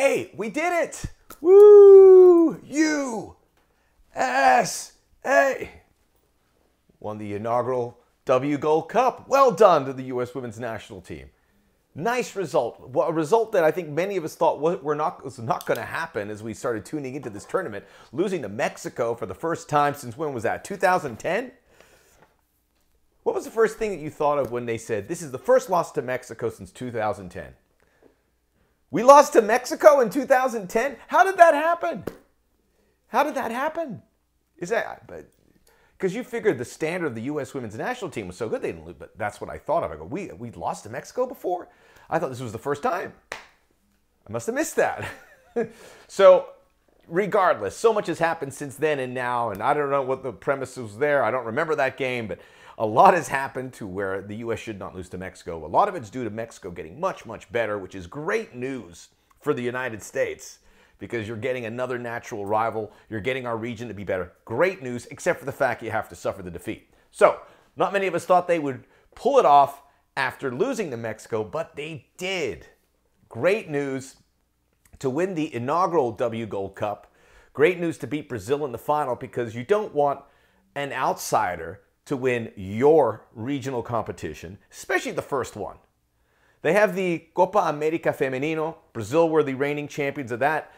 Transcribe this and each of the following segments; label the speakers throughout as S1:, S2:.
S1: Hey, we did it! Woo! USA! Won the inaugural W Gold Cup. Well done to the U.S. women's national team. Nice result. Well, a result that I think many of us thought was not going to happen as we started tuning into this tournament. Losing to Mexico for the first time since when was that? 2010? What was the first thing that you thought of when they said, this is the first loss to Mexico since 2010? We lost to Mexico in 2010? How did that happen? How did that happen? Is that, because you figured the standard of the U.S. women's national team was so good they didn't lose, but that's what I thought of. I go, we lost to Mexico before? I thought this was the first time. I must have missed that. So, regardless, so much has happened since then and now, and I don't know what the premise was there. I don't remember that game, but a lot has happened to where the U.S. should not lose to Mexico. A lot of it's due to Mexico getting much, much better, which is great news for the United States because you're getting another natural rival. You're getting our region to be better. Great news, except for the fact you have to suffer the defeat. So, not many of us thought they would pull it off after losing to Mexico, but they did. Great news to win the inaugural W Gold Cup. Great news to beat Brazil in the final because you don't want an outsider to win your regional competition, especially the first one. They have the Copa América Femenino. Brazil were the reigning champions of that.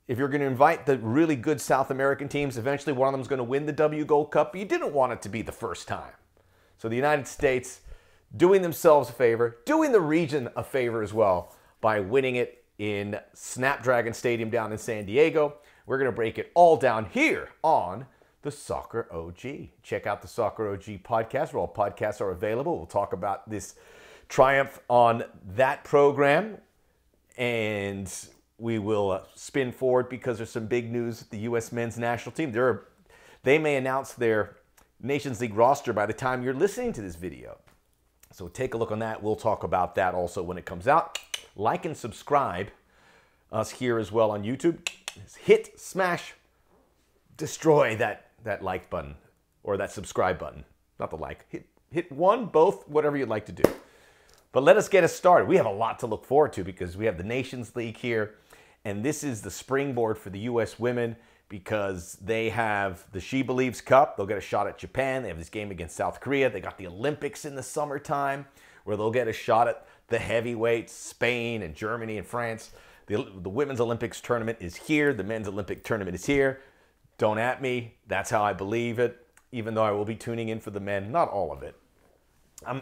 S1: If you're going to invite the really good South American teams, eventually one of them is going to win the W Gold Cup, but you didn't want it to be the first time. So the United States doing themselves a favor, doing the region a favor as well by winning it in Snapdragon Stadium down in San Diego. We're going to break it all down here on the Soccer OG. Check out the Soccer OG podcast where all podcasts are available. We'll talk about this triumph on that program, and we will spin forward because there's some big news with the U.S. men's national team. They may announce their Nations League roster by the time you're listening to this video. So take a look on that. We'll talk about that also when it comes out. Like and subscribe us here as well on YouTube. Hit, smash, destroy that like button or that subscribe button. Not the like. Hit one, both, whatever you'd like to do. But let us get us started. We have a lot to look forward to because we have the Nations League here, and this is the springboard for the U.S. women because they have the She Believes Cup. They'll get a shot at Japan. They have this game against South Korea. They got the Olympics in the summertime where they'll get a shot at the heavyweights, Spain and Germany and France. The Women's Olympics tournament is here. The Men's Olympic tournament is here. Don't at me. That's how I believe it, even though I will be tuning in for the men. Not all of it.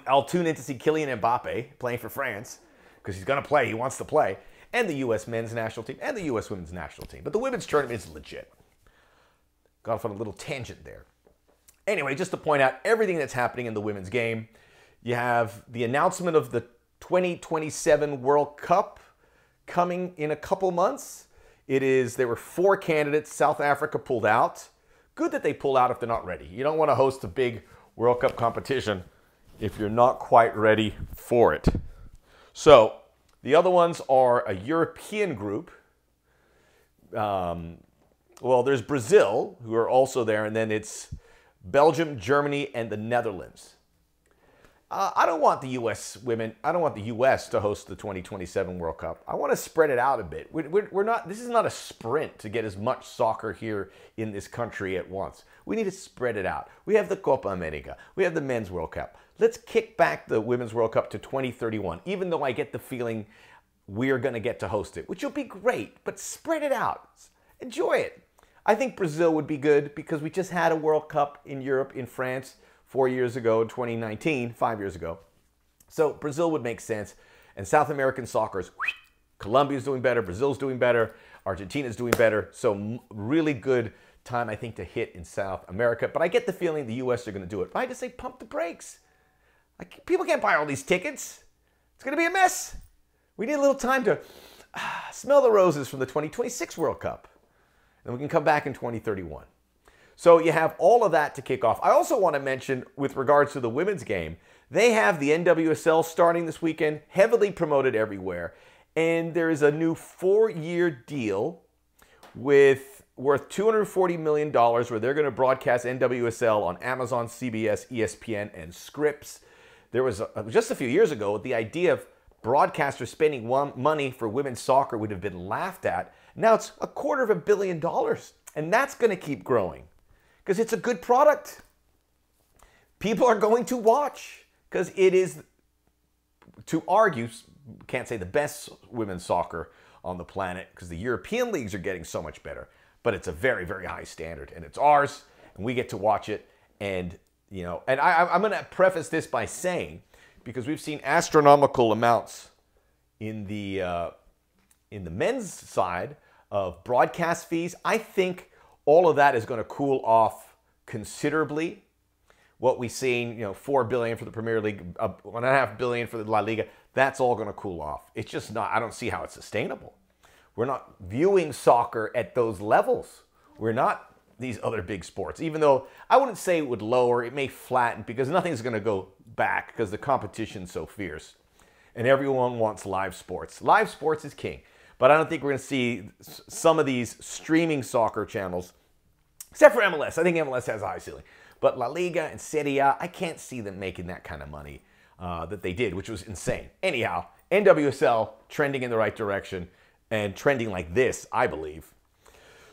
S1: I'll tune in to see Kylian Mbappe playing for France because he's going to play. He wants to play. And the U.S. men's national team and the U.S. women's national team. But the women's tournament is legit. Got off on a little tangent there. Anyway, just to point out everything that's happening in the women's game. You have the announcement of the 2027 World Cup coming in a couple months. There were 4 candidates. South Africa pulled out. Good that they pull out if they're not ready. You don't want to host a big World Cup competition if you're not quite ready for it. So the other ones are a European group. Well, there's Brazil, who are also there, and then it's Belgium, Germany, and the Netherlands. I don't want the U.S. women, I don't want the U.S. to host the 2027 World Cup. I want to spread it out a bit. This is not a sprint to get as much soccer here in this country at once. We need to spread it out. We have the Copa America. We have the Men's World Cup. Let's kick back the Women's World Cup to 2031, even though I get the feeling we're going to get to host it, which will be great, but spread it out. Enjoy it. I think Brazil would be good because we just had a World Cup in Europe, in France, 4 years ago, 2019, 5 years ago. So Brazil would make sense. And South American soccer is, Colombia's doing better, Brazil's doing better, Argentina's doing better. So really good time, I think, to hit in South America. But I get the feeling the U.S. are going to do it. But I just say pump the brakes. People can't buy all these tickets. It's going to be a mess. We need a little time to smell the roses from the 2026 World Cup. And we can come back in 2031. So you have all of that to kick off. I also want to mention, with regards to the women's game, they have the NWSL starting this weekend, heavily promoted everywhere. And there is a new 4-year deal worth $240 million where they're going to broadcast NWSL on Amazon, CBS, ESPN, and Scripps. There was, just a few years ago, the idea of broadcasters spending money for women's soccer would have been laughed at. Now it's $250 million. And that's going to keep growing because it's a good product. People are going to watch because it is, to argue, can't say the best women's soccer on the planet because the European leagues are getting so much better. But it's a very, very high standard. And it's ours. And we get to watch it. And, you know, and I'm going to preface this by saying, because we've seen astronomical amounts in the men's side of broadcast fees, I think all of that is going to cool off considerably. What we've seen, you know, $4 billion for the Premier League, $1.5 billion for the La Liga, that's all going to cool off. It's just not, I don't see how it's sustainable. We're not viewing soccer at those levels. We're not these other big sports, even though I wouldn't say it would lower, it may flatten because nothing's going to go back because the competition's so fierce. And everyone wants live sports. Live sports is king. But I don't think we're going to see some of these streaming soccer channels, except for MLS. I think MLS has a high ceiling. But La Liga and Serie A, I can't see them making that kind of money that they did, which was insane. Anyhow, NWSL trending in the right direction and trending like this, I believe.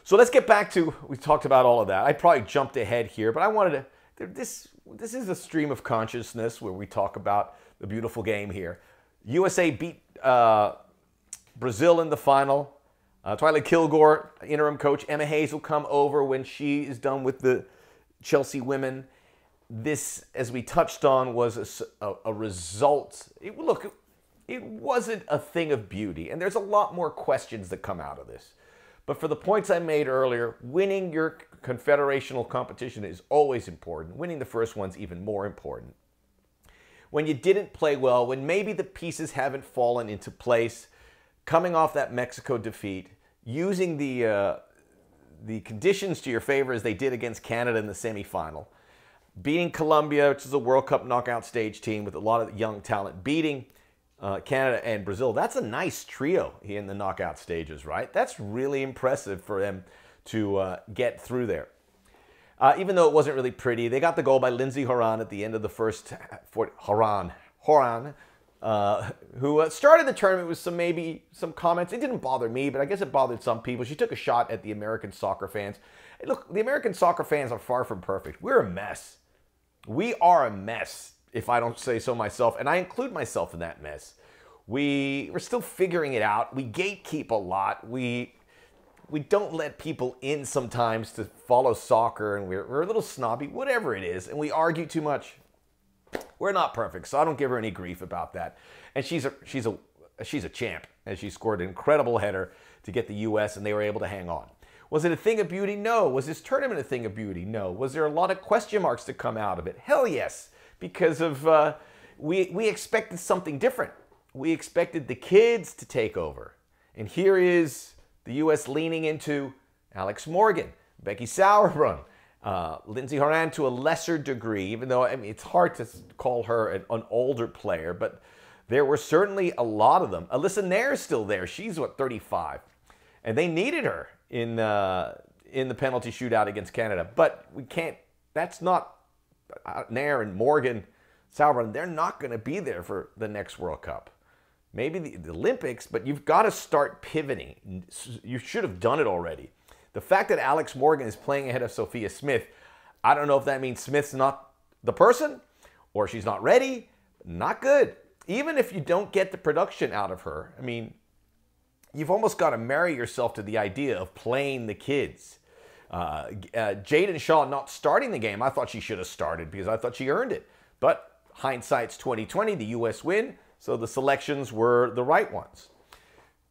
S1: So let's get back to, we talked about all of that. I probably jumped ahead here, but I wanted to, this is a stream of consciousness where we talk about the beautiful game here. USA beat Brazil in the final. Twyla Kilgore, interim coach. Emma Hayes will come over when she is done with the Chelsea women. This, as we touched on, was a result. Look, it wasn't a thing of beauty, and there's a lot more questions that come out of this. But for the points I made earlier, winning your confederational competition is always important. Winning the first one's even more important. When you didn't play well, when maybe the pieces haven't fallen into place, coming off that Mexico defeat, using the conditions to your favor as they did against Canada in the semifinal, beating Colombia, which is a World Cup knockout stage team with a lot of young talent, beating Canada and Brazil, that's a nice trio in the knockout stages, right? That's really impressive for them to get through there. Even though it wasn't really pretty, they got the goal by Lindsey Horan at the end of the first, Horan, who started the tournament with maybe some comments. It didn't bother me, but I guess it bothered some people. She took a shot at the American soccer fans. And look, the American soccer fans are far from perfect. We're a mess. We are a mess, if I don't say so myself, and I include myself in that mess. We're still figuring it out. We gatekeep a lot. We don't let people in sometimes to follow soccer, and we're a little snobby, whatever it is, and we argue too much. We're not perfect, so I don't give her any grief about that. And she's a champ, and she scored an incredible header to get the U.S., and they were able to hang on. Was it a thing of beauty? No. Was this tournament a thing of beauty? No. Was there a lot of question marks to come out of it? Hell yes, because of we expected something different. We expected the kids to take over, and here is the U.S. leaning into Alex Morgan, Becky Sauerbrunn, Lindsey Horan to a lesser degree, even though I mean it's hard to call her an older player, but there were certainly a lot of them. Alyssa Nair's still there. She's, 35? And they needed her in the penalty shootout against Canada. But we can't, that's not, Nair and Morgan, Sauerbrunn, they're not going to be there for the next World Cup. Maybe the Olympics, but you've got to start pivoting. You should have done it already. The fact that Alex Morgan is playing ahead of Sophia Smith, I don't know if that means Smith's not the person or she's not ready. Not good. Even if you don't get the production out of her, I mean, you've almost got to marry yourself to the idea of playing the kids. Jaden Shaw not starting the game, I thought she should have started because I thought she earned it. But hindsight's 2020, the U.S. win, so the selections were the right ones.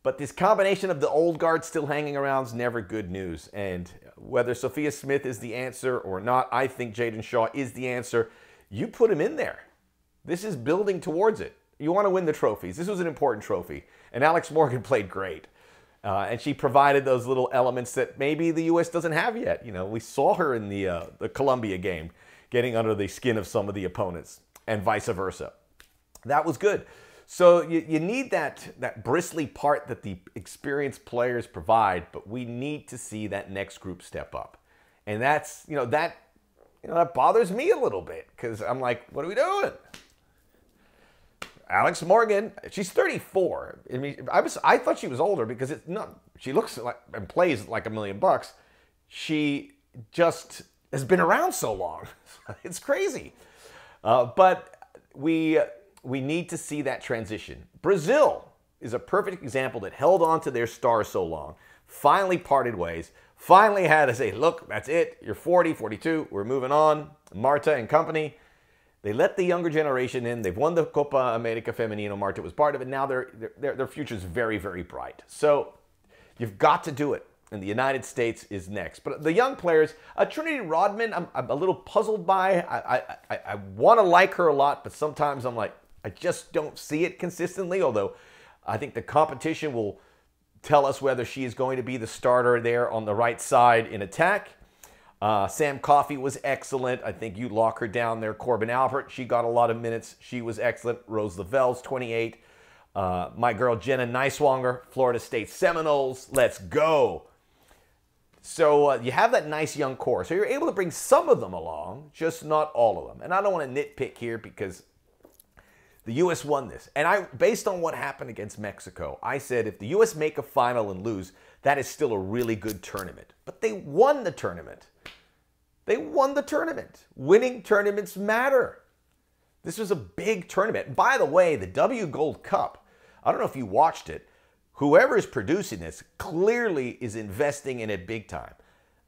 S1: But this combination of the old guard still hanging around is never good news. And whether Sophia Smith is the answer or not, I think Jaden Shaw is the answer. You put him in there. This is building towards it. You want to win the trophies. This was an important trophy. And Alex Morgan played great. And she provided those little elements that maybe the U.S. doesn't have yet. You know, we saw her in the Colombia game getting under the skin of some of the opponents and vice versa. That was good. So you need that bristly part that the experienced players provide, but we need to see that next group step up. And that's, that bothers me a little bit because I'm like, what are we doing? Alex Morgan, she's 34. I mean, I thought she was older because it's not. She looks like and plays like $1 million. She just has been around so long. It's crazy. But we need to see that transition. Brazil is a perfect example that held on to their stars so long, finally parted ways, finally had to say, look, that's it. You're 40, 42. We're moving on. Marta and company. They let the younger generation in. They've won the Copa America Femenino. Marta was part of it. Now their future is very, very bright. So you've got to do it. And the United States is next. But the young players, Trinity Rodman, I'm a little puzzled by. I want to like her a lot, but sometimes I'm like, I just don't see it consistently. Although I think the competition will tell us whether she is going to be the starter there on the right side in attack. Sam Coffey was excellent. I think you lock her down there. Corbin Albert, she got a lot of minutes. She was excellent. Rose Lavelle's 28. My girl Jenna Neiswanger, Florida State Seminoles. Let's go. So you have that nice young core. So you're able to bring some of them along, just not all of them. And I don't want to nitpick here because the U.S. won this. And based on what happened against Mexico, I said if the U.S. make a final and lose, that is still a really good tournament. But they won the tournament. They won the tournament. Winning tournaments matter. This was a big tournament. By the way, the W Gold Cup, I don't know if you watched it, whoever is producing this clearly is investing in it big time.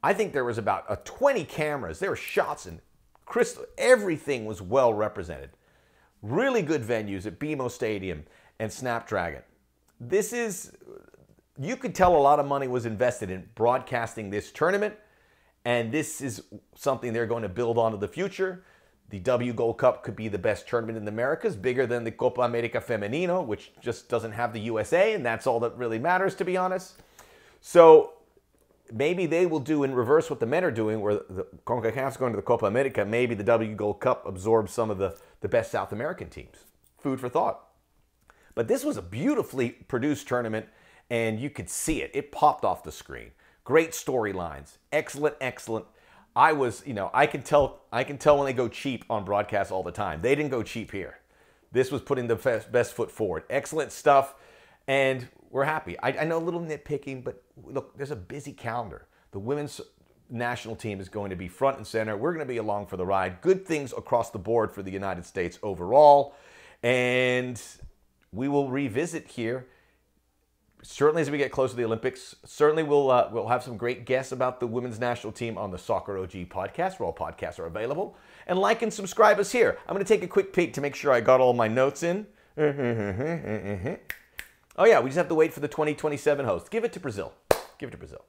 S1: I think there was about 20 cameras. There were shots and crystal. Everything was well represented. Really good venues at BMO Stadium and Snapdragon. This is, you could tell a lot of money was invested in broadcasting this tournament, and this is something they're going to build on to the future. The W Gold Cup could be the best tournament in the Americas, bigger than the Copa America Femenino, which just doesn't have the USA, and that's all that really matters, to be honest. So maybe they will do in reverse what the men are doing, where the CONCACAF's going to the Copa America. Maybe the W Gold Cup absorbs some of the best South American teams. Food for thought. But this was a beautifully produced tournament, and you could see it. It popped off the screen. Great storylines. Excellent, excellent. I can tell when they go cheap on broadcast all the time. They didn't go cheap here. This was putting the best foot forward. Excellent stuff, and we're happy. I know a little nitpicking, but look, there's a busy calendar. The women's national team is going to be front and center. We're going to be along for the ride. Good things across the board for the United States overall, and we will revisit here. Certainly as we get closer to the Olympics, certainly we'll have some great guests about the women's national team on the Soccer OG podcast, where all podcasts are available. And like and subscribe us here. I'm going to take a quick peek to make sure I got all my notes in. Oh yeah, we just have to wait for the 2027 host. Give it to Brazil. Give it to Brazil.